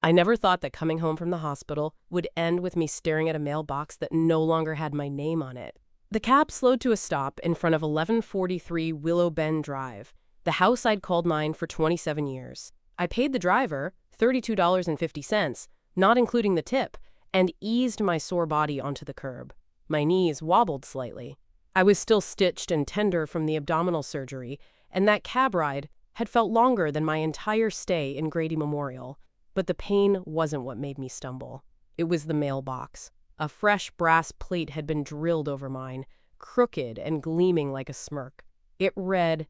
I never thought that coming home from the hospital would end with me staring at a mailbox that no longer had my name on it. The cab slowed to a stop in front of 1143 Willow Bend Drive, the house I'd called mine for 27 years. I paid the driver $32.50, not including the tip, and eased my sore body onto the curb. My knees wobbled slightly. I was still stitched and tender from the abdominal surgery, and that cab ride had felt longer than my entire stay in Grady Memorial. But the pain wasn't what made me stumble. It was the mailbox. A fresh brass plate had been drilled over mine, crooked and gleaming like a smirk. It read,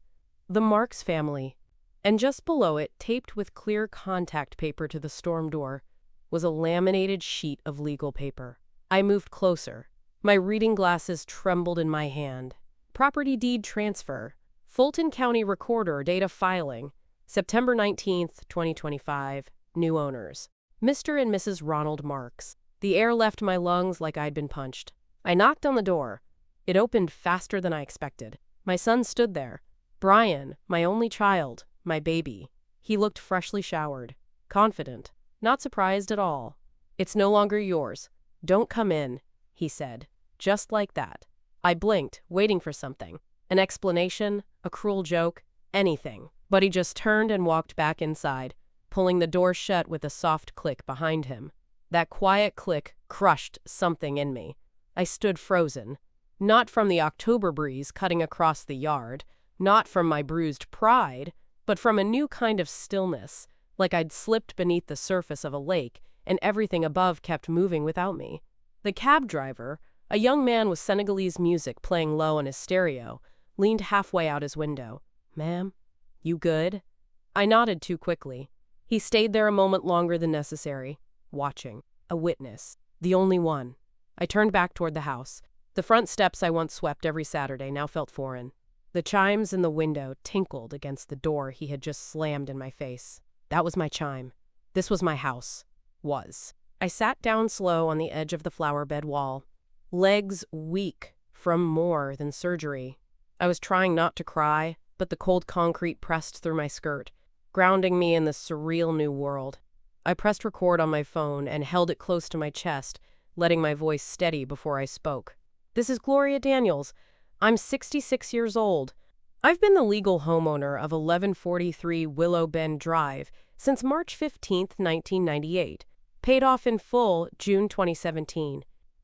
"The Marks Family," and just below it, taped with clear contact paper to the storm door, was a laminated sheet of legal paper. I moved closer. My reading glasses trembled in my hand. Property deed transfer. Fulton County Recorder, date of filing, September 19th, 2025. New owners. Mr. and Mrs. Ronald Marks. The air left my lungs like I'd been punched. I knocked on the door. It opened faster than I expected. My son stood there. Brian, my only child, my baby. He looked freshly showered, confident, not surprised at all. "It's no longer yours. Don't come in," he said, just like that. I blinked, waiting for something. An explanation, a cruel joke, anything. But he just turned and walked back inside, pulling the door shut with a soft click behind him. That quiet click crushed something in me. I stood frozen. Not from the October breeze cutting across the yard, not from my bruised pride, but from a new kind of stillness, like I'd slipped beneath the surface of a lake and everything above kept moving without me. The cab driver, a young man with Senegalese music playing low on his stereo, leaned halfway out his window. "Ma'am, you good?" I nodded too quickly. He stayed there a moment longer than necessary, watching. A witness. The only one. I turned back toward the house. The front steps I once swept every Saturday now felt foreign. The chimes in the window tinkled against the door he had just slammed in my face. That was my chime. This was my house. Was. I sat down slow on the edge of the flower bed wall. Legs weak from more than surgery. I was trying not to cry, but the cold concrete pressed through my skirt, grounding me in this surreal new world. I pressed record on my phone and held it close to my chest, letting my voice steady before I spoke. "This is Gloria Daniels. I'm 66 years old. I've been the legal homeowner of 1143 Willow Bend Drive since March 15th, 1998, paid off in full June 2017.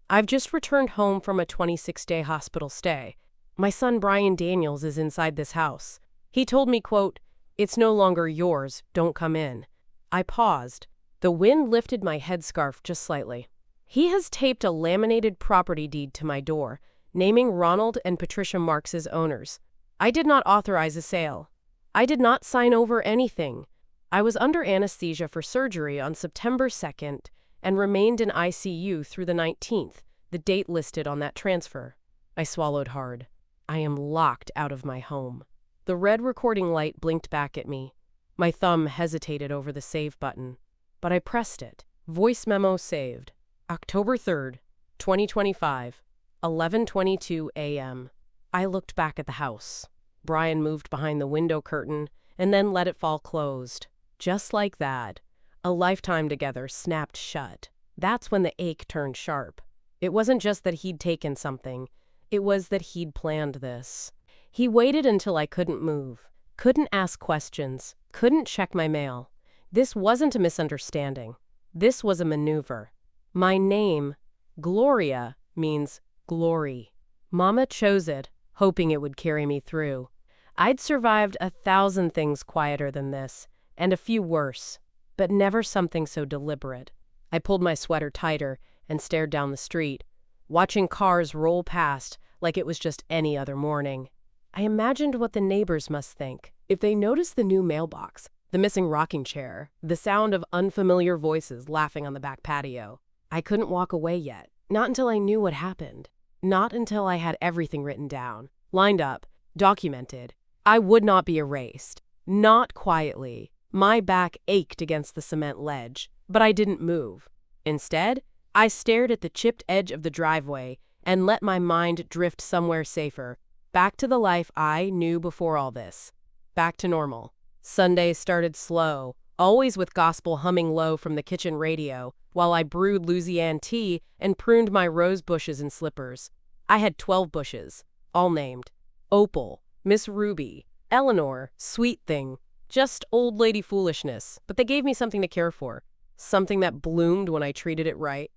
I've just returned home from a 26-day hospital stay. My son Brian Daniels is inside this house. He told me, quote, 'It's no longer yours, don't come in.'" I paused. The wind lifted my headscarf just slightly. "He has taped a laminated property deed to my door, naming Ronald and Patricia Marks as owners. I did not authorize a sale. I did not sign over anything. I was under anesthesia for surgery on September 2nd and remained in ICU through the 19th, the date listed on that transfer." I swallowed hard. I am locked out of my home. The red recording light blinked back at me. My thumb hesitated over the save button, but I pressed it. Voice memo saved. October 3rd, 2025, 11:22 a.m. I looked back at the house. Brian moved behind the window curtain and then let it fall closed. Just like that, a lifetime together snapped shut. That's when the ache turned sharp. It wasn't just that he'd taken something. It was that he'd planned this. He waited until I couldn't move, couldn't ask questions, couldn't check my mail. This wasn't a misunderstanding. This was a maneuver. My name, Gloria, means glory. Mama chose it, hoping it would carry me through. I'd survived 1,000 things quieter than this, and a few worse, but never something so deliberate. I pulled my sweater tighter and stared down the street, watching cars roll past like it was just any other morning. I imagined what the neighbors must think if they noticed the new mailbox, the missing rocking chair, the sound of unfamiliar voices laughing on the back patio. I couldn't walk away yet, not until I knew what happened, not until I had everything written down, lined up, documented. I would not be erased. Not quietly. My back ached against the cement ledge, but I didn't move. Instead, I stared at the chipped edge of the driveway and let my mind drift somewhere safer, back to the life I knew before all this. Back to normal. Sundays started slow, always with gospel humming low from the kitchen radio, while I brewed Louisiana tea and pruned my rose bushes and slippers. I had 12 bushes, all named Opal, Miss Ruby, Eleanor, Sweet Thing, just old lady foolishness, but they gave me something to care for, something that bloomed when I treated it right.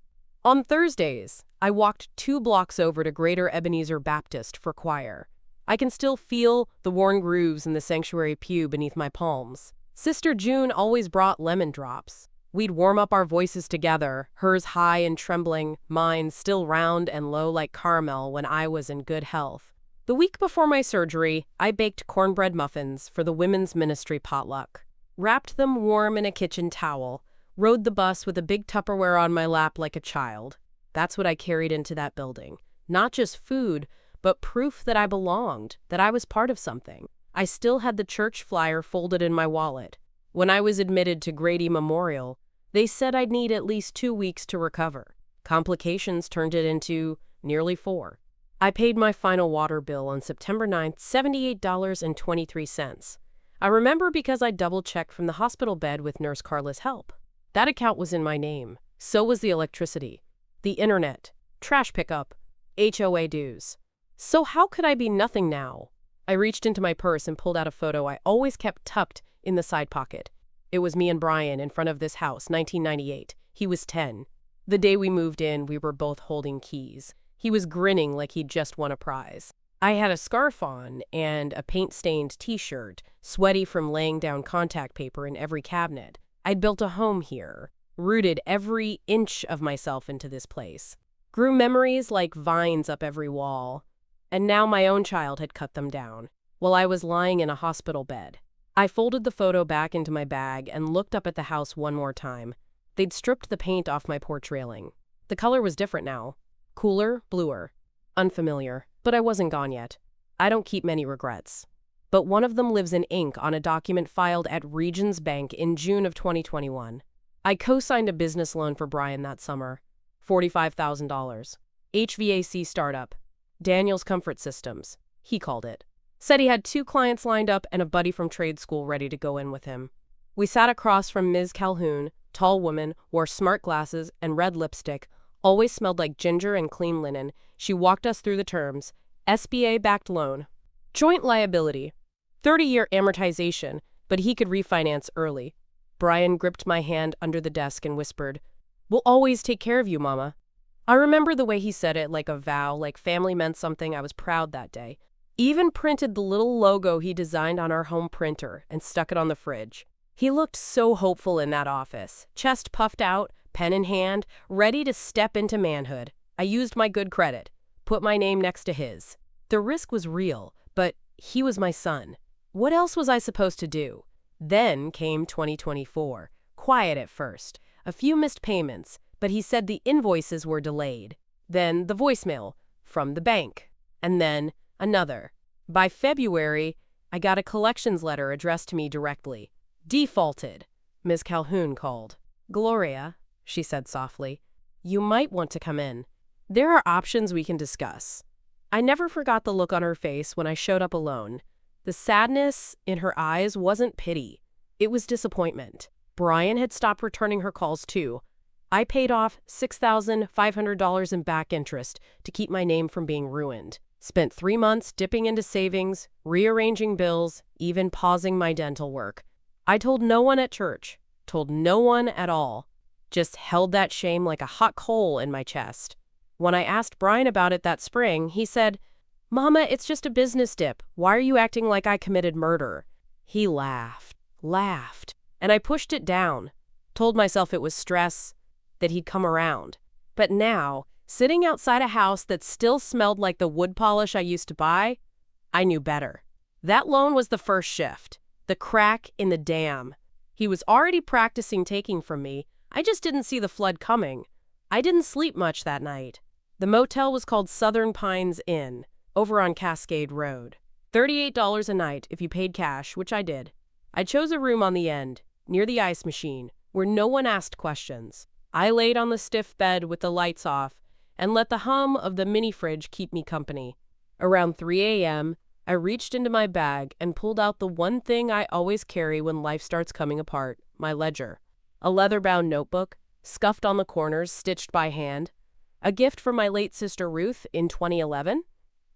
On Thursdays, I walked 2 blocks over to Greater Ebenezer Baptist for choir. I can still feel the worn grooves in the sanctuary pew beneath my palms. Sister June always brought lemon drops. We'd warm up our voices together, hers high and trembling, mine still round and low like caramel when I was in good health. The week before my surgery, I baked cornbread muffins for the women's ministry potluck, wrapped them warm in a kitchen towel, rode the bus with a big Tupperware on my lap like a child. That's what I carried into that building. Not just food, but proof that I belonged, that I was part of something. I still had the church flyer folded in my wallet. When I was admitted to Grady Memorial, they said I'd need at least 2 weeks to recover. Complications turned it into nearly 4. I paid my final water bill on September 9th, $78.23. I remember because I double-checked from the hospital bed with Nurse Carla's help. That account was in my name. So was the electricity, the internet, trash pickup, HOA dues. So how could I be nothing now? I reached into my purse and pulled out a photo I always kept tucked in the side pocket. It was me and Brian in front of this house, 1998. He was 10. The day we moved in, we were both holding keys. He was grinning like he'd just won a prize. I had a scarf on and a paint-stained t-shirt, sweaty from laying down contact paper in every cabinet. I'd built a home here, rooted every inch of myself into this place. Grew memories like vines up every wall. And now my own child had cut them down, while I was lying in a hospital bed. I folded the photo back into my bag and looked up at the house one more time. They'd stripped the paint off my porch railing. The color was different now. Cooler, bluer. Unfamiliar, but I wasn't gone yet. I don't keep many regrets. But one of them lives in ink on a document filed at Regions Bank in June of 2021. I co-signed a business loan for Brian that summer. $45,000. HVAC startup. Daniel's Comfort Systems, he called it. Said he had 2 clients lined up and a buddy from trade school ready to go in with him. We sat across from Ms. Calhoun, tall woman, wore smart glasses and red lipstick, always smelled like ginger and clean linen. She walked us through the terms. SBA-backed loan. Joint liability. 30-year amortization, but he could refinance early. Brian gripped my hand under the desk and whispered, "We'll always take care of you, Mama." I remember the way he said it, like a vow, like family meant something. I was proud that day. Even printed the little logo he designed on our home printer and stuck it on the fridge. He looked so hopeful in that office, chest puffed out, pen in hand, ready to step into manhood. I used my good credit, put my name next to his. The risk was real, but he was my son. What else was I supposed to do? Then came 2024. Quiet at first. A few missed payments, but he said the invoices were delayed. Then the voicemail from the bank. And then another. By February, I got a collections letter addressed to me directly. Defaulted. Ms. Calhoun called. "Gloria," she said softly, "you might want to come in. There are options we can discuss." I never forgot the look on her face when I showed up alone. The sadness in her eyes wasn't pity. It was disappointment. Brian had stopped returning her calls too. I paid off $6,500 in back interest to keep my name from being ruined. Spent 3 months dipping into savings, rearranging bills, even pausing my dental work. I told no one at church, told no one at all. Just held that shame like a hot coal in my chest. When I asked Brian about it that spring, he said, "Mama, it's just a business dip. Why are you acting like I committed murder?" He laughed, and I pushed it down. Told myself it was stress, that he'd come around. But now, sitting outside a house that still smelled like the wood polish I used to buy, I knew better. That loan was the first shift, the crack in the dam. He was already practicing taking from me. I just didn't see the flood coming. I didn't sleep much that night. The motel was called Southern Pines Inn, over on Cascade Road. $38 a night if you paid cash, which I did. I chose a room on the end, near the ice machine, where no one asked questions. I laid on the stiff bed with the lights off and let the hum of the mini fridge keep me company. Around 3 a.m., I reached into my bag and pulled out the one thing I always carry when life starts coming apart, my ledger. A leather-bound notebook, scuffed on the corners, stitched by hand. A gift from my late sister Ruth in 2011.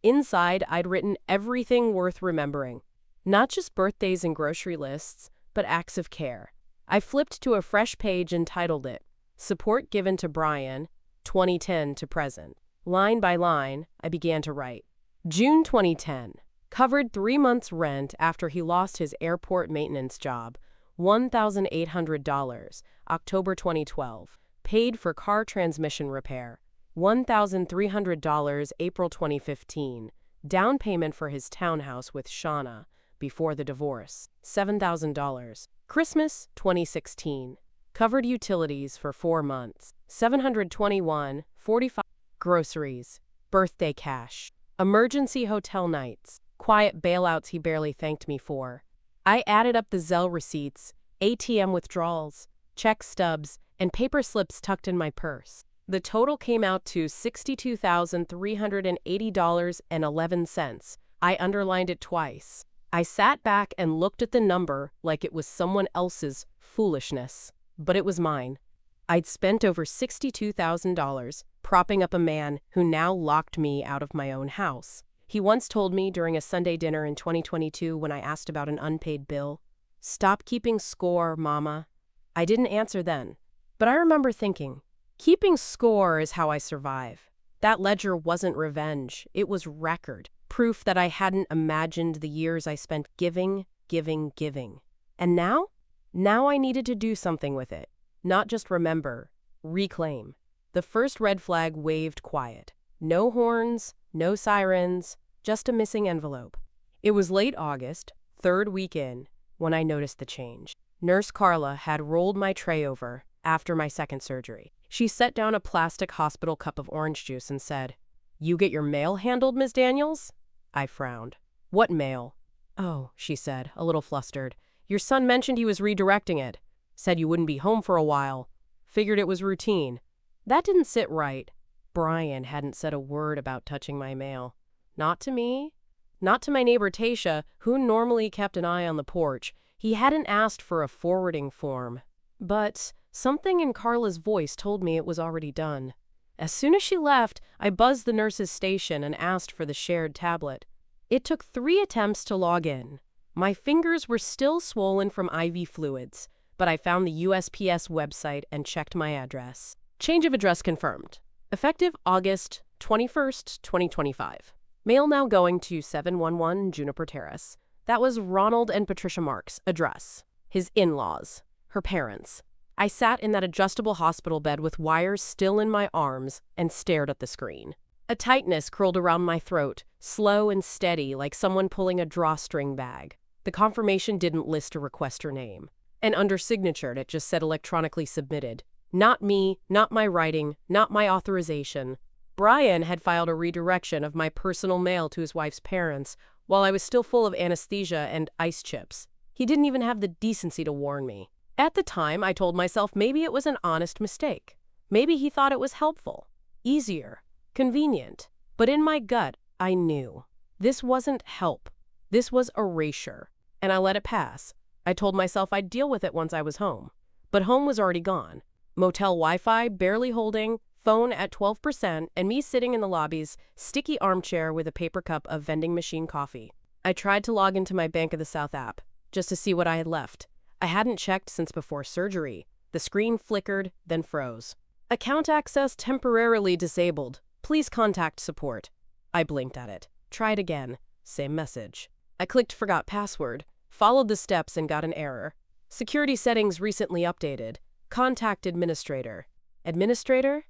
Inside, I'd written everything worth remembering. Not just birthdays and grocery lists, but acts of care. I flipped to a fresh page and titled it, Support Given to Brian, 2010 to Present. Line by line, I began to write. June 2010. Covered 3 months' rent after he lost his airport maintenance job, $1,800. October 2012. Paid for car transmission repair, $1,300. April 2015. Down payment for his townhouse with Shauna before the divorce, $7,000. Christmas 2016. Covered utilities for 4 months, $721.45. Groceries, birthday cash, emergency hotel nights, quiet bailouts he barely thanked me for. I added up the Zelle receipts, ATM withdrawals, check stubs, and paper slips tucked in my purse. The total came out to $62,380.11. I underlined it twice. I sat back and looked at the number like it was someone else's foolishness, but it was mine. I'd spent over $62,000 propping up a man who now locked me out of my own house. He once told me during a Sunday dinner in 2022 when I asked about an unpaid bill, "Stop keeping score, Mama." I didn't answer then, but I remember thinking, keeping score is how I survive. That ledger wasn't revenge, it was record, proof that I hadn't imagined the years I spent giving. And now? Now I needed to do something with it. Not just remember, reclaim. The first red flag waved quiet. No horns, no sirens, just a missing envelope. It was late August, third week in, when I noticed the change. Nurse Carla had rolled my tray over after my second surgery. She set down a plastic hospital cup of orange juice and said, "You get your mail handled, Ms. Daniels?" I frowned. "What mail?" "Oh," she said, a little flustered. "Your son mentioned he was redirecting it. Said you wouldn't be home for a while. Figured it was routine." That didn't sit right. Brian hadn't said a word about touching my mail. Not to me. Not to my neighbor Tasha, who normally kept an eye on the porch. He hadn't asked for a forwarding form. But something in Carla's voice told me it was already done. As soon as she left, I buzzed the nurse's station and asked for the shared tablet. It took 3 attempts to log in. My fingers were still swollen from IV fluids, but I found the USPS website and checked my address. Change of address confirmed. Effective August 21st, 2025. Mail now going to 711 Juniper Terrace. That was Ronald and Patricia Marks' address. His in-laws. Her parents. I sat in that adjustable hospital bed with wires still in my arms and stared at the screen. A tightness curled around my throat, slow and steady like someone pulling a drawstring bag. The confirmation didn't list a requester name. And under signatured, it just said electronically submitted. Not me, not my writing, not my authorization. Brian had filed a redirection of my personal mail to his wife's parents while I was still full of anesthesia and ice chips. He didn't even have the decency to warn me. At the time, I told myself maybe it was an honest mistake. Maybe he thought it was helpful, easier, convenient. But in my gut, I knew. This wasn't help. This was erasure. And I let it pass. I told myself I'd deal with it once I was home. But home was already gone. Motel Wi-Fi barely holding, phone at 12%, and me sitting in the lobby's sticky armchair with a paper cup of vending machine coffee. I tried to log into my Bank of the South app, just to see what I had left. I hadn't checked since before surgery. The screen flickered, then froze. Account access temporarily disabled. Please contact support. I blinked at it. Tried again. Same message. I clicked forgot password, followed the steps and got an error. Security settings recently updated. Contact administrator. Administrator?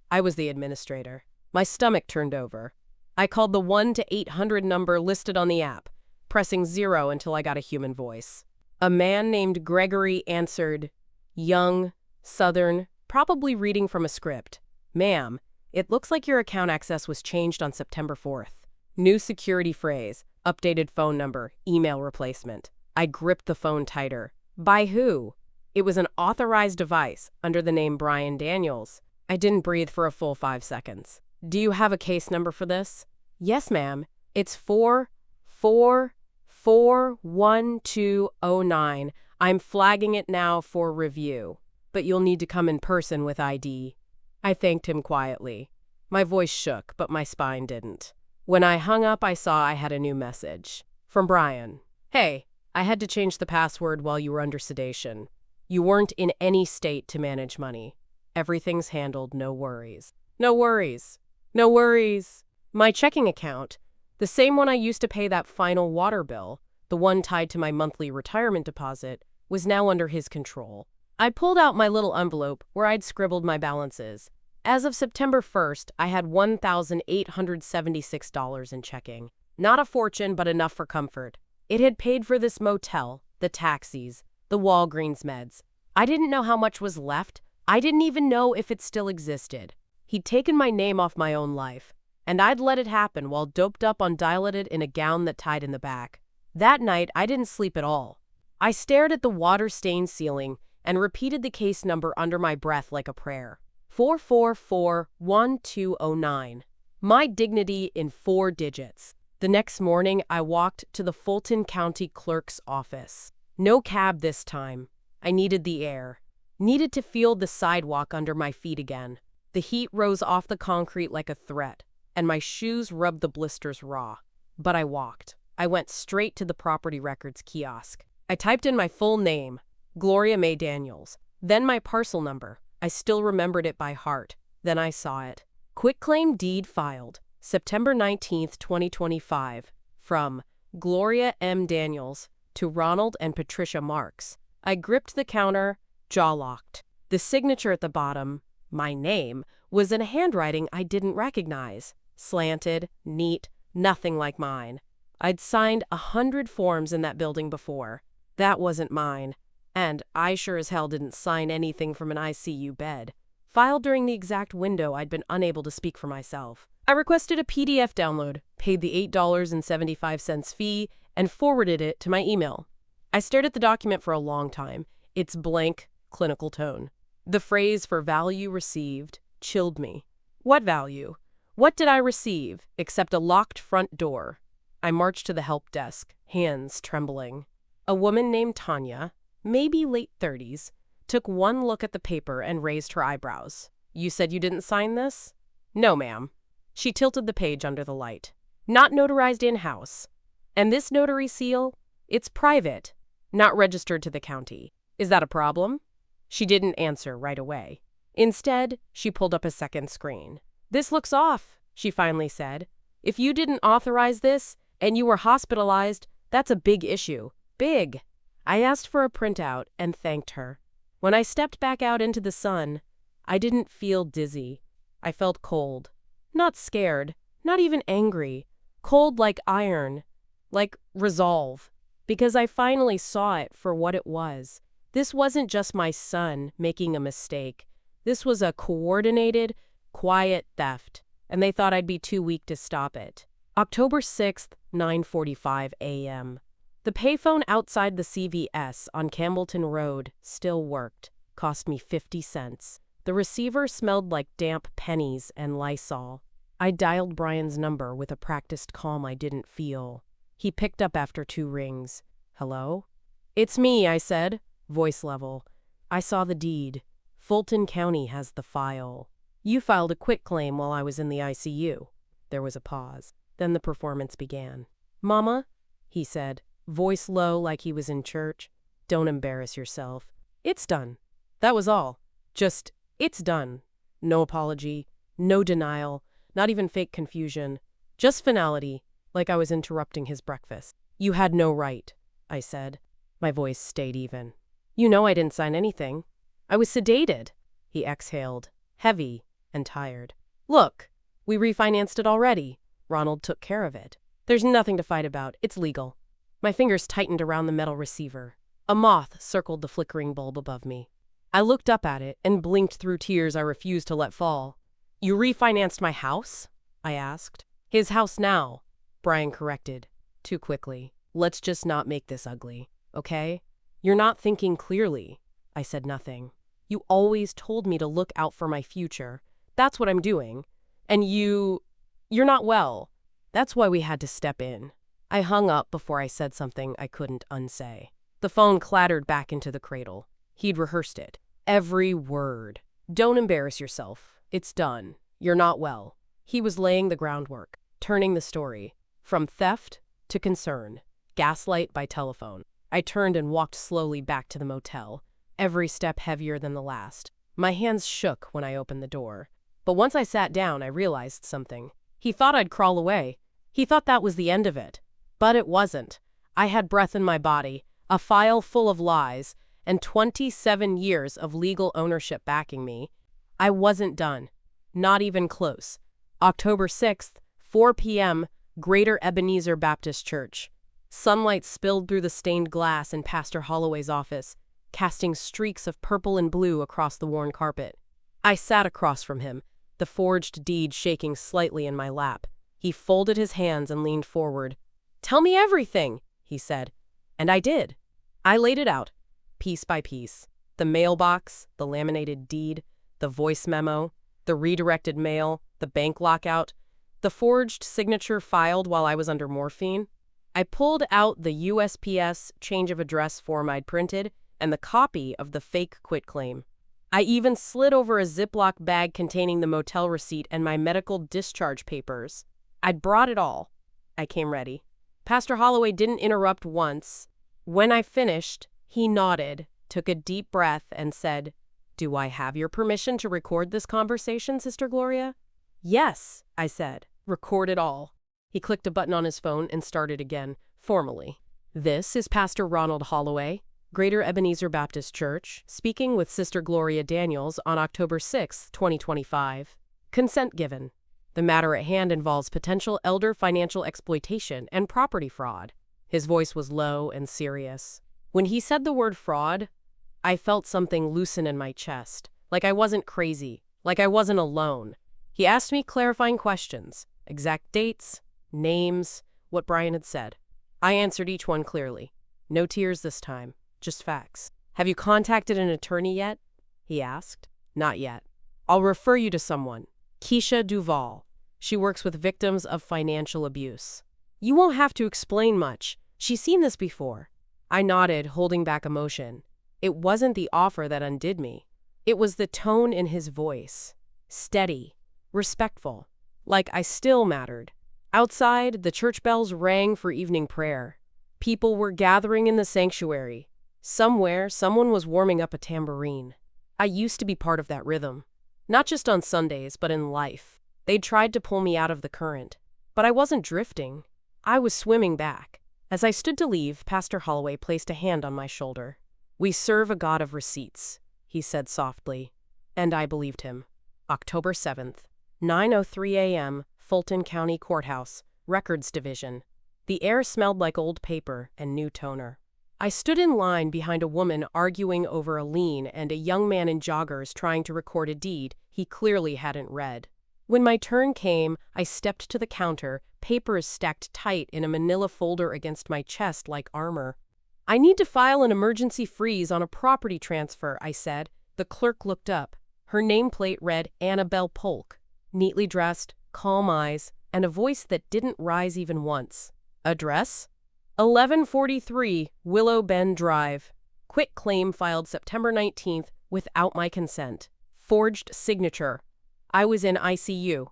I was the administrator. My stomach turned over. I called the 1-800 number listed on the app, pressing 0 until I got a human voice. A man named Gregory answered. Young, southern, probably reading from a script. "Ma'am, it looks like your account access was changed on September 4th. New security phrase, updated phone number, email replacement." I gripped the phone tighter. By who? It was an authorized device under the name Brian Daniels. I didn't breathe for a full 5 seconds. "Do you have a case number for this?" "Yes, ma'am. It's 4441209. I'm flagging it now for review, but you'll need to come in person with ID. I thanked him quietly. My voice shook, but my spine didn't. When I hung up, I saw I had a new message. From Brian. Hey, I had to change the password while you were under sedation. You weren't in any state to manage money. Everything's handled, no worries. No worries. No worries. My checking account, the same one I used to pay that final water bill, the one tied to my monthly retirement deposit, was now under his control. I pulled out my little envelope where I'd scribbled my balances. As of September 1st, I had $1,876 in checking. Not a fortune, but enough for comfort. It had paid for this motel, the taxis, the Walgreens meds. I didn't know how much was left. I didn't even know if it still existed. He'd taken my name off my own life, and I'd let it happen while doped up on Dilaudid in a gown that tied in the back. That night, I didn't sleep at all. I stared at the water-stained ceiling and repeated the case number under my breath like a prayer. 4441209. My dignity in 4 digits. The next morning, I walked to the Fulton County Clerk's office. No cab this time. I needed the air. Needed to feel the sidewalk under my feet again. The heat rose off the concrete like a threat, and my shoes rubbed the blisters raw. But I walked. I went straight to the property records kiosk. I typed in my full name, Gloria May Daniels, then my parcel number. I still remembered it by heart. Then I saw it. Quitclaim deed filed, September 19th, 2025, from Gloria M. Daniels to Ronald and Patricia Marks. I gripped the counter, jaw locked. The signature at the bottom, my name, was in a handwriting I didn't recognize. Slanted, neat, nothing like mine. I'd signed 100 forms in that building before. That wasn't mine. And I sure as hell didn't sign anything from an ICU bed. Filed during the exact window I'd been unable to speak for myself. I requested a PDF download, paid the $8.75 fee, and forwarded it to my email. I stared at the document for a long time, its blank, clinical tone. The phrase for value received chilled me. What value? What did I receive, except a locked front door? I marched to the help desk, hands trembling. A woman named Tanya, maybe late 30s, took one look at the paper and raised her eyebrows. You said you didn't sign this? No, ma'am. She tilted the page under the light. Not notarized in-house. And this notary seal? It's private, not registered to the county. Is that a problem? She didn't answer right away. Instead, she pulled up a second screen. This looks off, she finally said. If you didn't authorize this, and you were hospitalized, that's a big issue. Big. I asked for a printout and thanked her. When I stepped back out into the sun, I didn't feel dizzy. I felt cold. Not scared, not even angry. Cold like iron, like resolve. Because I finally saw it for what it was. This wasn't just my son making a mistake. This was a coordinated, quiet theft, and they thought I'd be too weak to stop it. October 6th, 9:45 a.m. The payphone outside the CVS on Campbellton Road still worked. Cost me 50 cents. The receiver smelled like damp pennies and Lysol. I dialed Brian's number with a practiced calm I didn't feel. He picked up after 2 rings. Hello? It's me, I said, voice level. I saw the deed. Fulton County has the file. You filed a quitclaim while I was in the ICU. There was a pause. Then the performance began. Mama, he said, voice low like he was in church. Don't embarrass yourself. It's done. That was all. Just, it's done. No apology, no denial, not even fake confusion. Just finality, like I was interrupting his breakfast. You had no right, I said. My voice stayed even. You know I didn't sign anything. I was sedated. He exhaled, heavy and tired. Look, we refinanced it already. Ronald took care of it. There's nothing to fight about. It's legal. My fingers tightened around the metal receiver. A moth circled the flickering bulb above me. I looked up at it and blinked through tears I refused to let fall. You refinanced my house? I asked. His house now, Brian corrected, too quickly. Let's just not make this ugly, okay? You're not thinking clearly. I said nothing. You always told me to look out for my future. That's what I'm doing. And you're not well. That's why we had to step in. I hung up before I said something I couldn't unsay. The phone clattered back into the cradle. He'd rehearsed it. Every word. Don't embarrass yourself. It's done. You're not well. He was laying the groundwork, turning the story from theft to concern. Gaslight by telephone. I turned and walked slowly back to the motel, every step heavier than the last. My hands shook when I opened the door. But once I sat down, I realized something. He thought I'd crawl away. He thought that was the end of it. But it wasn't. I had breath in my body, a file full of lies, and 27 years of legal ownership backing me. I wasn't done. Not even close. October 6th, 4 p.m., Greater Ebenezer Baptist Church. Sunlight spilled through the stained glass in Pastor Holloway's office, casting streaks of purple and blue across the worn carpet. I sat across from him, the forged deed shaking slightly in my lap. He folded his hands and leaned forward. "Tell me everything," he said. And I did. I laid it out, piece by piece. The mailbox, the laminated deed, the voice memo, the redirected mail, the bank lockout, the forged signature filed while I was under morphine. I pulled out the USPS change of address form I'd printed and the copy of the fake quitclaim. I even slid over a Ziploc bag containing the motel receipt and my medical discharge papers. I'd brought it all. I came ready. Pastor Holloway didn't interrupt once. When I finished, he nodded, took a deep breath, and said, "Do I have your permission to record this conversation, Sister Gloria?" "Yes," I said. "Record it all." He clicked a button on his phone and started again, formally. "This is Pastor Ronald Holloway, Greater Ebenezer Baptist Church, speaking with Sister Gloria Daniels on October 6, 2025. Consent given. The matter at hand involves potential elder financial exploitation and property fraud." His voice was low and serious. When he said the word fraud, I felt something loosen in my chest, like I wasn't crazy, like I wasn't alone. He asked me clarifying questions, exact dates, names, what Brian had said. I answered each one clearly. No tears this time, just facts. "Have you contacted an attorney yet?" he asked. "Not yet. I'll refer you to someone. Keisha Duval. She works with victims of financial abuse. You won't have to explain much. She's seen this before." I nodded, holding back emotion. It wasn't the offer that undid me. It was the tone in his voice. Steady, respectful, like I still mattered. Outside, the church bells rang for evening prayer. People were gathering in the sanctuary. Somewhere, someone was warming up a tambourine. I used to be part of that rhythm. Not just on Sundays, but in life. They'd tried to pull me out of the current. But I wasn't drifting. I was swimming back. As I stood to leave, Pastor Holloway placed a hand on my shoulder. "We serve a God of receipts," he said softly. And I believed him. October 7th, 9:03 a.m., Fulton County Courthouse, Records Division. The air smelled like old paper and new toner. I stood in line behind a woman arguing over a lien and a young man in joggers trying to record a deed he clearly hadn't read. When my turn came, I stepped to the counter, papers stacked tight in a manila folder against my chest like armor. "I need to file an emergency freeze on a property transfer," I said. The clerk looked up. Her nameplate read Annabelle Polk. Neatly dressed, calm eyes, and a voice that didn't rise even once. "Address? 1143 Willow Bend Drive. Quit claim filed September 19th without my consent. Forged signature. I was in ICU.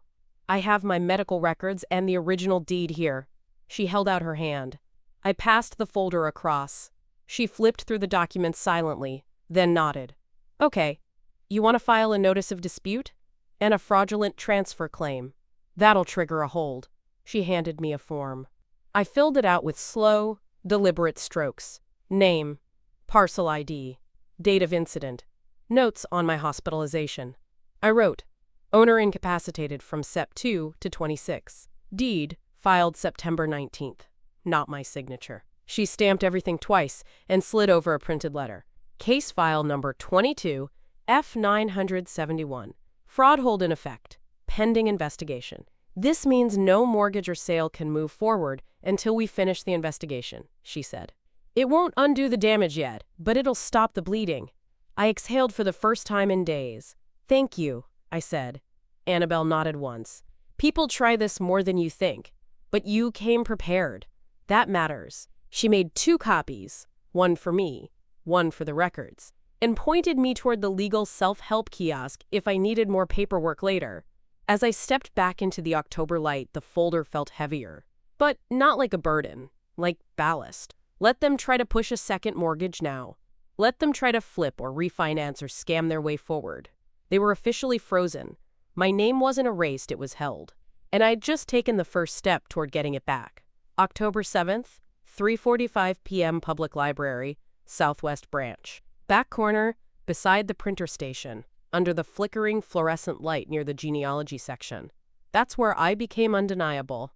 I have my medical records and the original deed here." She held out her hand. I passed the folder across. She flipped through the documents silently, then nodded. "Okay. You want to file a notice of dispute? And a fraudulent transfer claim. That'll trigger a hold." She handed me a form. I filled it out with slow, deliberate strokes. Name, parcel ID, date of incident, notes on my hospitalization. I wrote, owner incapacitated from Sep 2 to 26. Deed filed September 19th. Not my signature. She stamped everything twice and slid over a printed letter. Case file number 22 F971. Fraud hold in effect. Pending investigation. This means no mortgage or sale can move forward until we finish the investigation, she said. It won't undo the damage yet, but it'll stop the bleeding. I exhaled for the first time in days. Thank you, I said. Annabelle nodded once. People try this more than you think, but you came prepared. That matters. She made 2 copies, one for me, one for the records, and pointed me toward the legal self-help kiosk if I needed more paperwork later. As I stepped back into the October light, the folder felt heavier. But not like a burden, like ballast. Let them try to push a second mortgage now. Let them try to flip or refinance or scam their way forward. They were officially frozen. My name wasn't erased, it was held. And I'd just taken the first step toward getting it back. October 7th, 3:45 p.m. Public Library, Southwest Branch. Back corner, beside the printer station, under the flickering fluorescent light near the genealogy section. That's where I became undeniable.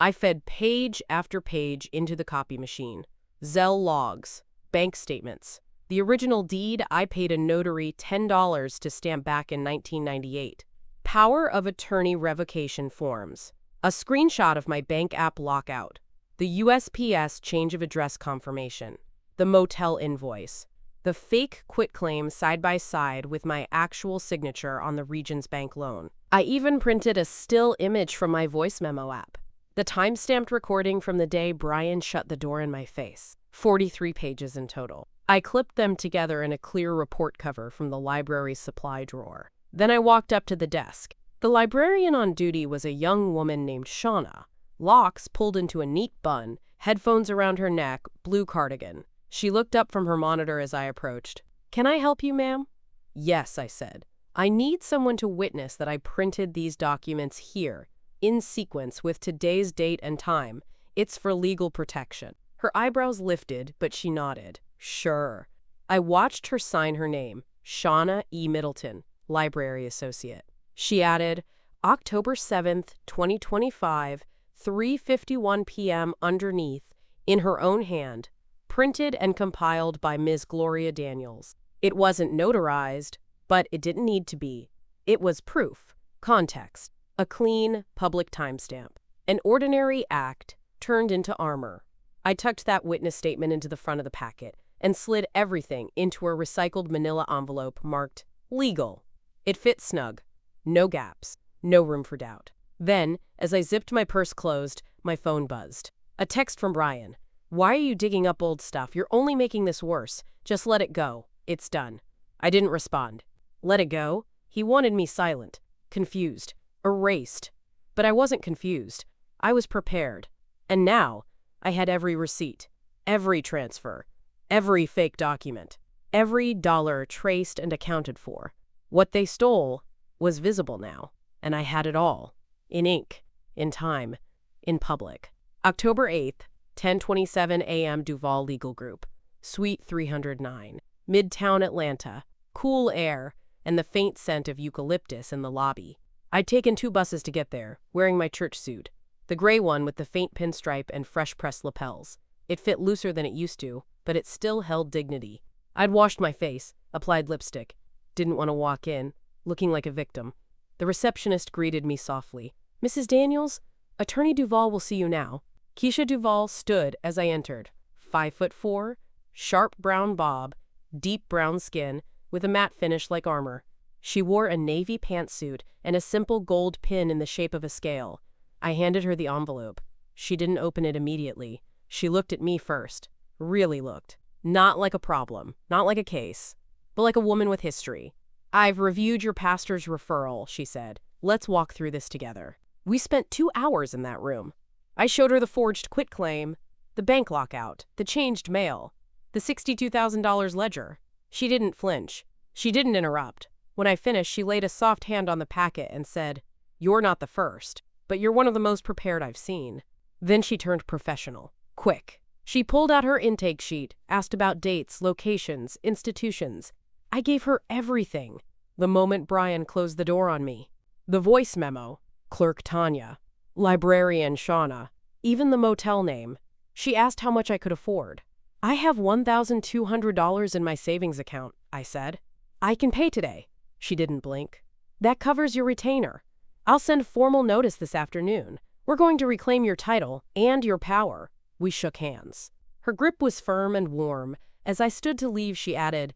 I fed page after page into the copy machine. Zelle logs, bank statements. The original deed I paid a notary $10 to stamp back in 1998. Power of attorney revocation forms. A screenshot of my bank app lockout. The USPS change of address confirmation. The motel invoice. The fake quitclaim side by side with my actual signature on the Regions Bank loan. I even printed a still image from my voice memo app. The time-stamped recording from the day Brian shut the door in my face. 43 pages in total. I clipped them together in a clear report cover from the library's supply drawer. Then I walked up to the desk. The librarian on duty was a young woman named Shauna. Locks pulled into a neat bun, headphones around her neck, blue cardigan. She looked up from her monitor as I approached. "Can I help you, ma'am?" "Yes," I said. "I need someone to witness that I printed these documents here, in sequence with today's date and time. It's for legal protection." Her eyebrows lifted, but she nodded. "Sure." I watched her sign her name, Shauna E. Middleton, library associate. She added, October 7th, 2025, 3:51 p.m. underneath, in her own hand, printed and compiled by Ms. Gloria Daniels. It wasn't notarized, but it didn't need to be. It was proof, context, a clean, public timestamp. An ordinary act turned into armor. I tucked that witness statement into the front of the packet and slid everything into a recycled manila envelope marked legal. It fit snug. No gaps. No room for doubt. Then, as I zipped my purse closed, my phone buzzed. A text from Brian. "Why are you digging up old stuff? You're only making this worse. Just let it go. It's done." I didn't respond. Let it go? He wanted me silent, confused, erased. But I wasn't confused. I was prepared. And now, I had every receipt, every transfer, every fake document, every dollar traced and accounted for. What they stole was visible now, and I had it all, in ink, in time, in public. October 8th, 10:27 a.m. Duval Legal Group, Suite 309, Midtown Atlanta, cool air, and the faint scent of eucalyptus in the lobby. I'd taken 2 buses to get there, wearing my church suit. The gray one with the faint pinstripe and fresh-pressed lapels. It fit looser than it used to, but it still held dignity. I'd washed my face, applied lipstick. Didn't want to walk in, looking like a victim. The receptionist greeted me softly. "Mrs. Daniels, Attorney Duval will see you now." Keisha Duval stood as I entered. 5'4", sharp brown bob, deep brown skin, with a matte finish like armor. She wore a navy pantsuit and a simple gold pin in the shape of a scale. I handed her the envelope. She didn't open it immediately. She looked at me first. Really looked. Not like a problem, not like a case, but like a woman with history. "I've reviewed your pastor's referral," she said. "Let's walk through this together." We spent 2 hours in that room. I showed her the forged quitclaim, the bank lockout, the changed mail, the $62,000 ledger. She didn't flinch. She didn't interrupt. When I finished, she laid a soft hand on the packet and said, "You're not the first, but you're one of the most prepared I've seen." Then she turned professional. Quick. She pulled out her intake sheet, asked about dates, locations, institutions. I gave her everything. The moment Brian closed the door on me. The voice memo, Clerk Tanya, Librarian Shauna, even the motel name. She asked how much I could afford. "I have $1,200 in my savings account," I said. "I can pay today." She didn't blink. "That covers your retainer. I'll send formal notice this afternoon. We're going to reclaim your title and your power." We shook hands. Her grip was firm and warm. As I stood to leave, she added,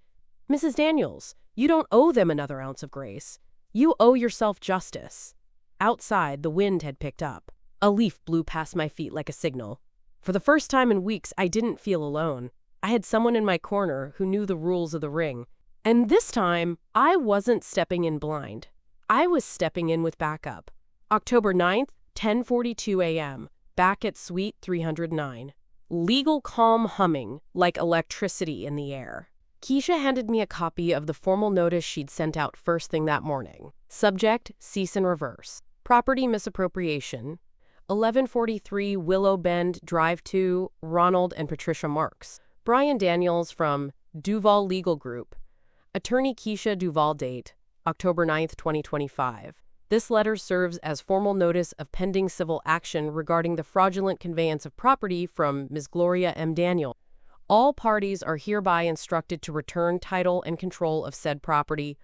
"Mrs. Daniels, you don't owe them another ounce of grace. You owe yourself justice." Outside, the wind had picked up. A leaf blew past my feet like a signal. For the first time in weeks, I didn't feel alone. I had someone in my corner who knew the rules of the ring. And this time, I wasn't stepping in blind. I was stepping in with backup. October 9th, 10:42 a.m., back at Suite 309. Legal calm humming, like electricity in the air. Keisha handed me a copy of the formal notice she'd sent out first thing that morning. Subject, cease and reverse. Property misappropriation. 1143 Willow Bend Drive to Ronald and Patricia Marks. Brian Daniels from Duval Legal Group. Attorney Keisha Duval. Date, October 9th, 2025. This letter serves as formal notice of pending civil action regarding the fraudulent conveyance of property from Ms. Gloria M. Daniel. All parties are hereby instructed to return title and control of said property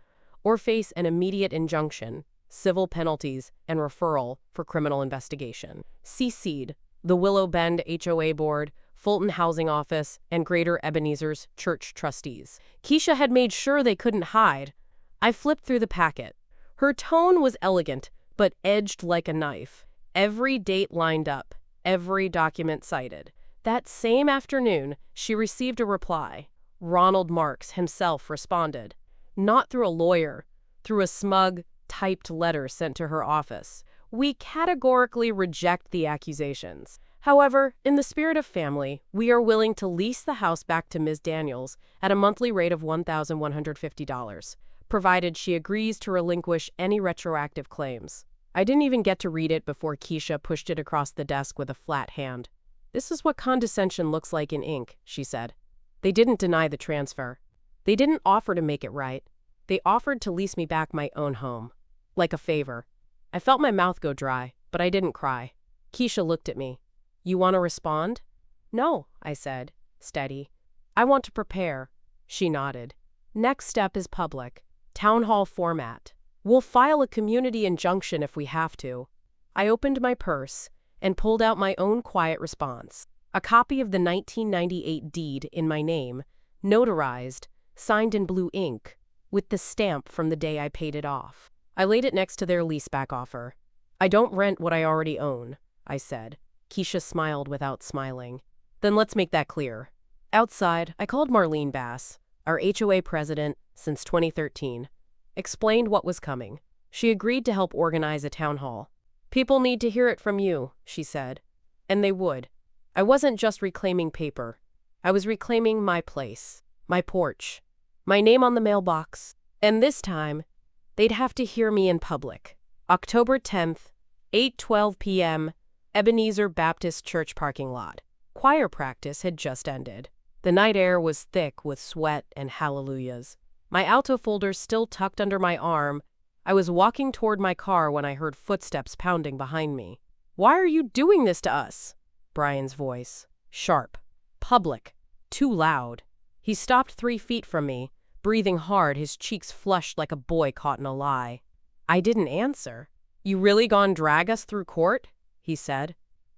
or face an immediate injunction, civil penalties, and referral for criminal investigation. CC'd, the Willow Bend HOA Board, Fulton Housing Office, and Greater Ebenezer's Church Trustees. Keisha had made sure they couldn't hide. I flipped through the packet. Her tone was elegant, but edged like a knife. Every date lined up, every document cited. That same afternoon, she received a reply. Ronald Marks himself responded. Not through a lawyer, through a smug, typed letter sent to her office. We categorically reject the accusations. However, in the spirit of family, we are willing to lease the house back to Ms. Daniels at a monthly rate of $1,150, provided she agrees to relinquish any retroactive claims. I didn't even get to read it before Keisha pushed it across the desk with a flat hand. This is what condescension looks like in ink, she said. They didn't deny the transfer. They didn't offer to make it right. They offered to lease me back my own home. Like a favor. I felt my mouth go dry, but I didn't cry. Keisha looked at me. You want to respond? No, I said, steady. I want to prepare. She nodded. Next step is public. Town hall format. We'll file a community injunction if we have to. I opened my purse and pulled out my own quiet response. A copy of the 1998 deed in my name, notarized, signed in blue ink, with the stamp from the day I paid it off. I laid it next to their leaseback offer. I don't rent what I already own, I said. Keisha smiled without smiling. Then let's make that clear. Outside, I called Marlene Bass, our HOA president since 2013, explained what was coming. She agreed to help organize a town hall. People need to hear it from you, she said. And they would. I wasn't just reclaiming paper. I was reclaiming my place, my porch, my name on the mailbox. And this time, they'd have to hear me in public. October 10th, 8:12 p.m., Ebenezer Baptist Church parking lot. Choir practice had just ended. The night air was thick with sweat and hallelujahs. My alto folder still tucked under my arm, I was walking toward my car when I heard footsteps pounding behind me. Why are you doing this to us? Brian's voice. Sharp. Public. Too loud. He stopped 3 feet from me, breathing hard, his cheeks flushed like a boy caught in a lie. I didn't answer. You really gone drag us through court? He said.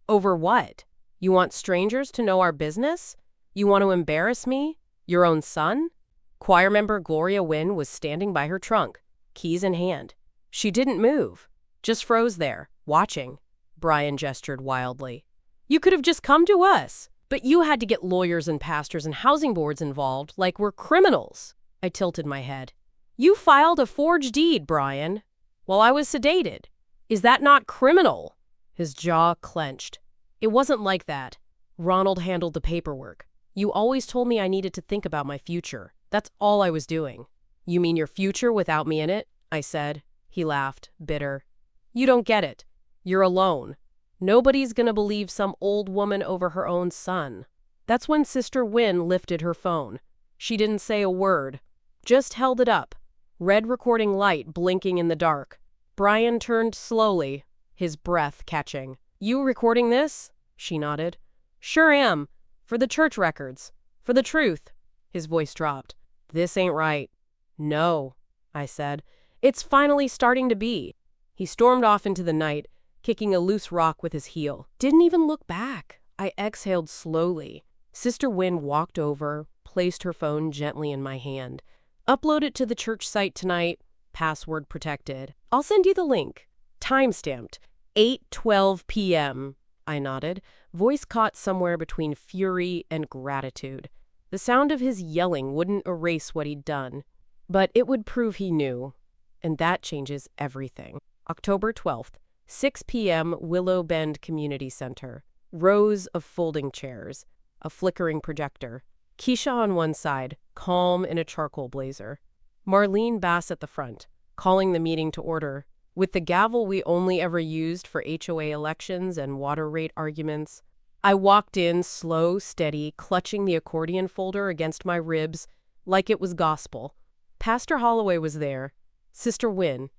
Over what? You want strangers to know our business? You want to embarrass me? Your own son? Choir member Gloria Wynn was standing by her trunk, keys in hand. She didn't move, just froze there, watching. Brian gestured wildly. You could have just come to us, but you had to get lawyers and pastors and housing boards involved like we're criminals. I tilted my head. You filed a forged deed, Brian, while I was sedated. Is that not criminal? His jaw clenched. It wasn't like that. Ronald handled the paperwork. You always told me I needed to think about my future. That's all I was doing. You mean your future without me in it? I said. He laughed, bitter. You don't get it. You're alone. Nobody's gonna believe some old woman over her own son. That's when Sister Wynn lifted her phone. She didn't say a word, just held it up. Red recording light blinking in the dark. Brian turned slowly, his breath catching. You recording this? She nodded. Sure am. For the church records. For the truth. His voice dropped. This ain't right. No, I said. It's finally starting to be. He stormed off into the night, kicking a loose rock with his heel. Didn't even look back. I exhaled slowly. Sister Wynn walked over, placed her phone gently in my hand. Upload it to the church site tonight. Password protected. I'll send you the link. Time-stamped. 8:12 p.m. I nodded, voice caught somewhere between fury and gratitude. The sound of his yelling wouldn't erase what he'd done, but it would prove he knew, and that changes everything. October 12th, 6 p.m., Willow Bend Community Center. Rows of folding chairs, a flickering projector. Keisha on one side, calm in a charcoal blazer. Marlene Bass at the front, calling the meeting to order. With the gavel we only ever used for HOA elections and water rate arguments. I walked in, slow, steady, clutching the accordion folder against my ribs like it was gospel. Pastor Holloway was there, Sister Wynne,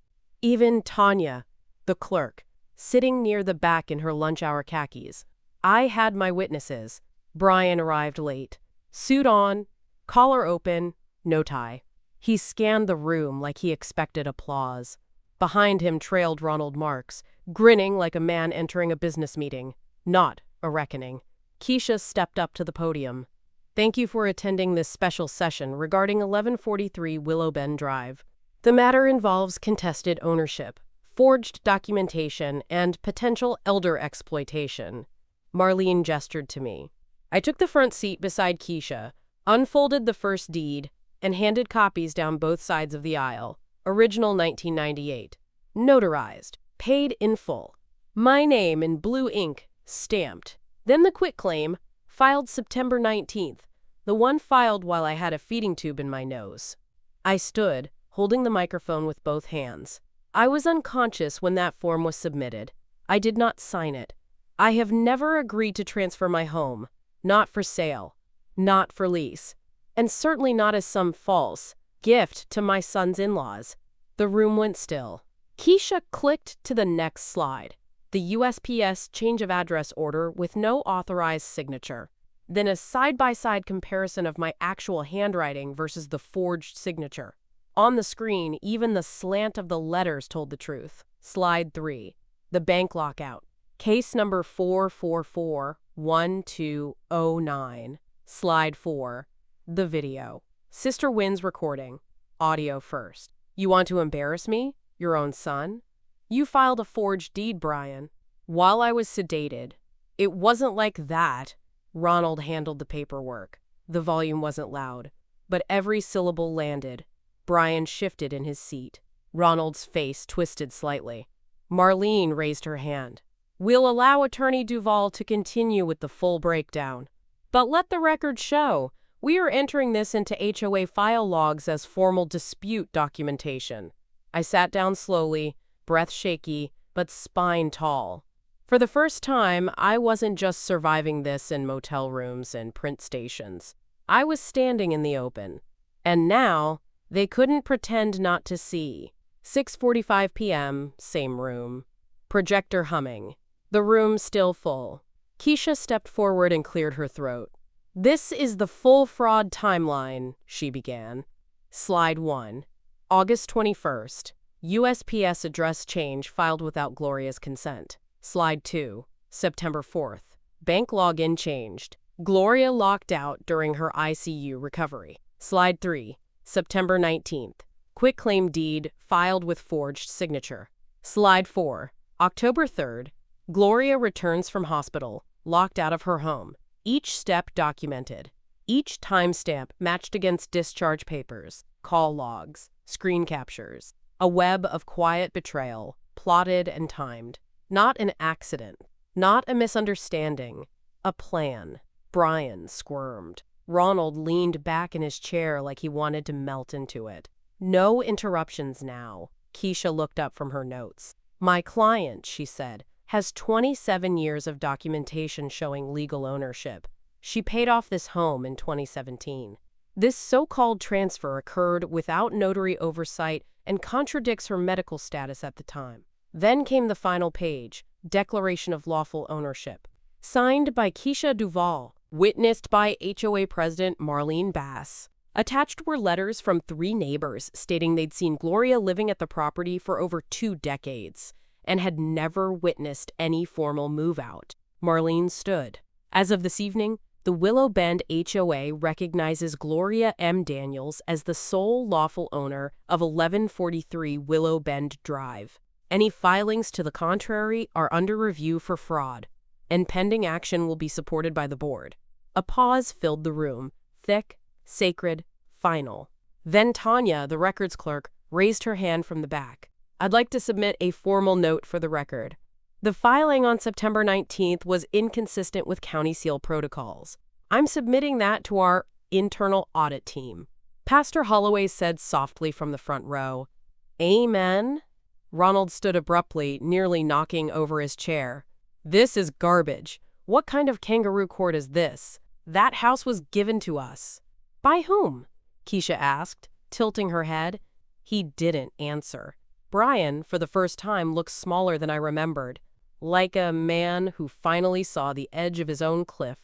even Tanya, the clerk, sitting near the back in her lunch hour khakis. I had my witnesses. Brian arrived late. Suit on, collar open, no tie. He scanned the room like he expected applause. Behind him trailed Ronald Marks, grinning like a man entering a business meeting, not a reckoning. Keisha stepped up to the podium. Thank you for attending this special session regarding 1143 Willow Bend Drive. The matter involves contested ownership, forged documentation, and potential elder exploitation. Marlene gestured to me. I took the front seat beside Keisha, unfolded the first deed, and handed copies down both sides of the aisle. Original 1998. Notarized. Paid in full. My name in blue ink, stamped. Then the quitclaim, filed September 19th, the one filed while I had a feeding tube in my nose. I stood, holding the microphone with both hands. I was unconscious when that form was submitted. I did not sign it. I have never agreed to transfer my home. Not for sale. Not for lease. And certainly not as some false gift to my son's in-laws. The room went still. Keisha clicked to the next slide. The USPS change of address order with no authorized signature. Then a side-by-side comparison of my actual handwriting versus the forged signature. On the screen, even the slant of the letters told the truth. Slide 3. The bank lockout. Case number 444-1209. Slide 4. The video. Sister Wynne's recording. Audio first. You want to embarrass me? Your own son? You filed a forged deed, Brian. While I was sedated. It wasn't like that. Ronald handled the paperwork. The volume wasn't loud, but every syllable landed. Brian shifted in his seat. Ronald's face twisted slightly. Marlene raised her hand. We'll allow Attorney Duval to continue with the full breakdown. But let the record show, we are entering this into HOA file logs as formal dispute documentation. I sat down slowly, breath shaky, but spine tall. For the first time, I wasn't just surviving this in motel rooms and print stations. I was standing in the open. And now, they couldn't pretend not to see. 6:45 p.m., same room. Projector humming. The room still full. Keisha stepped forward and cleared her throat. This is the full fraud timeline, she began. Slide 1. August 21st. USPS address change filed without Gloria's consent. Slide 2. September 4th. Bank login changed. Gloria locked out during her ICU recovery. Slide 3. September 19th. Quitclaim deed filed with forged signature. Slide 4. October 3rd. Gloria returns from hospital, locked out of her home. Each step documented. Each timestamp matched against discharge papers, call logs, screen captures. A web of quiet betrayal, plotted and timed. Not an accident. Not a misunderstanding. A plan. Brian squirmed. Ronald leaned back in his chair like he wanted to melt into it. No interruptions now. Keisha looked up from her notes. My client, she said, has 27 years of documentation showing legal ownership. She paid off this home in 2017. This so-called transfer occurred without notary oversight and contradicts her medical status at the time. Then came the final page, Declaration of Lawful Ownership. Signed by Keisha Duval, witnessed by HOA President Marlene Bass. Attached were letters from 3 neighbors stating they'd seen Gloria living at the property for over 2 decades and had never witnessed any formal move-out. Marlene stood. As of this evening, the Willow Bend HOA recognizes Gloria M. Daniels as the sole lawful owner of 1143 Willow Bend Drive. Any filings to the contrary are under review for fraud, and pending action will be supported by the board. A pause filled the room, thick, sacred, final. Then Tanya, the records clerk, raised her hand from the back. I'd like to submit a formal note for the record. The filing on September 19th was inconsistent with county seal protocols. I'm submitting that to our internal audit team. Pastor Holloway said softly from the front row. Amen? Ronald stood abruptly, nearly knocking over his chair. This is garbage. What kind of kangaroo court is this? That house was given to us. By whom? Keisha asked, tilting her head. He didn't answer. Brian, for the first time, looked smaller than I remembered, like a man who finally saw the edge of his own cliff.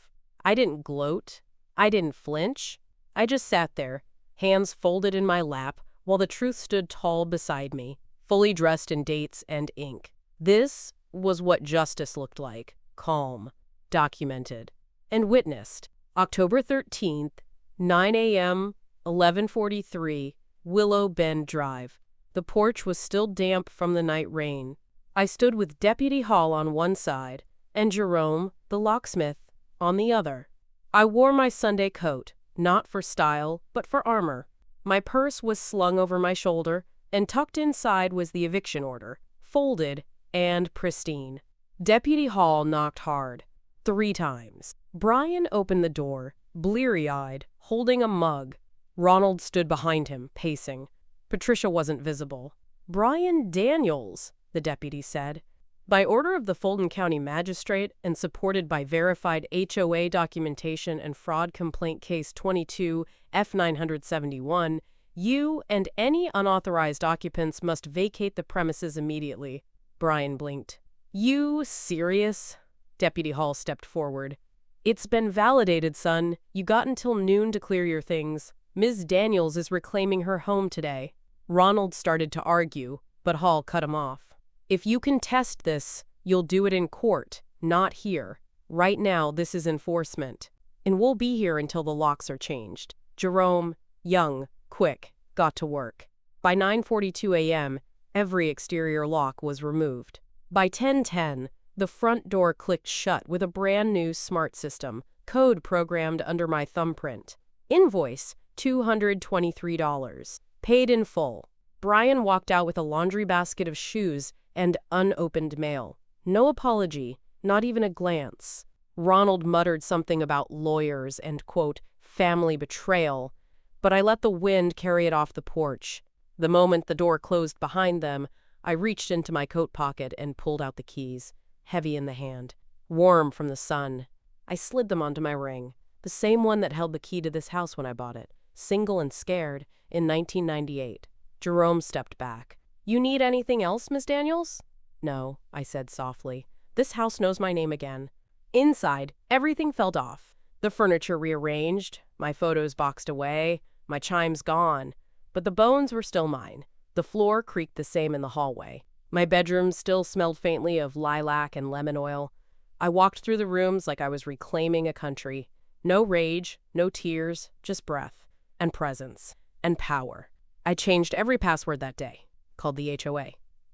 I didn't gloat. I didn't flinch. I just sat there, hands folded in my lap, while the truth stood tall beside me, fully dressed in dates and ink. This was what justice looked like, calm, documented, and witnessed. October 13th, 9 a.m., 11:43, Willow Bend Drive. The porch was still damp from the night rain. I stood with Deputy Hall on one side and Jerome, the locksmith, on the other. I wore my Sunday coat, not for style, but for armor. My purse was slung over my shoulder, and tucked inside was the eviction order, folded and pristine. Deputy Hall knocked hard, 3 times. Brian opened the door, bleary-eyed, holding a mug. Ronald stood behind him, pacing. Patricia wasn't visible. Brian Daniels, the deputy said. By order of the Fulton County Magistrate and supported by verified HOA documentation and fraud complaint case 22 F971, you and any unauthorized occupants must vacate the premises immediately. Brian blinked. You serious? Deputy Hall stepped forward. It's been validated, son. You got until noon to clear your things. Ms. Daniels is reclaiming her home today. Ronald started to argue, but Hall cut him off. If you contest this, you'll do it in court, not here. Right now, this is enforcement. And we'll be here until the locks are changed. Jerome, young, quick, got to work. By 9:42 a.m., every exterior lock was removed. By 10:10, the front door clicked shut with a brand new smart system, code programmed under my thumbprint. Invoice, $223. Paid in full. Brian walked out with a laundry basket of shoes and unopened mail. No apology, not even a glance. Ronald muttered something about lawyers and, quote, family betrayal, but I let the wind carry it off the porch. The moment the door closed behind them, I reached into my coat pocket and pulled out the keys, heavy in the hand, warm from the sun. I slid them onto my ring, the same one that held the key to this house when I bought it, single and scared, in 1998. Jerome stepped back. You need anything else, Miss Daniels? No, I said softly. This house knows my name again. Inside, everything felt off. The furniture rearranged, my photos boxed away, my chimes gone. But the bones were still mine. The floor creaked the same in the hallway. My bedroom still smelled faintly of lilac and lemon oil. I walked through the rooms like I was reclaiming a country. No rage, no tears, just breath, and presence, and power. I changed every password that day, called the HOA,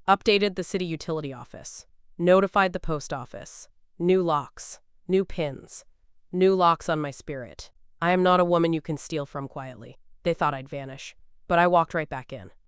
updated the city utility office, notified the post office, new locks, new pins, new locks on my spirit. I am not a woman you can steal from quietly. They thought I'd vanish, but I walked right back in.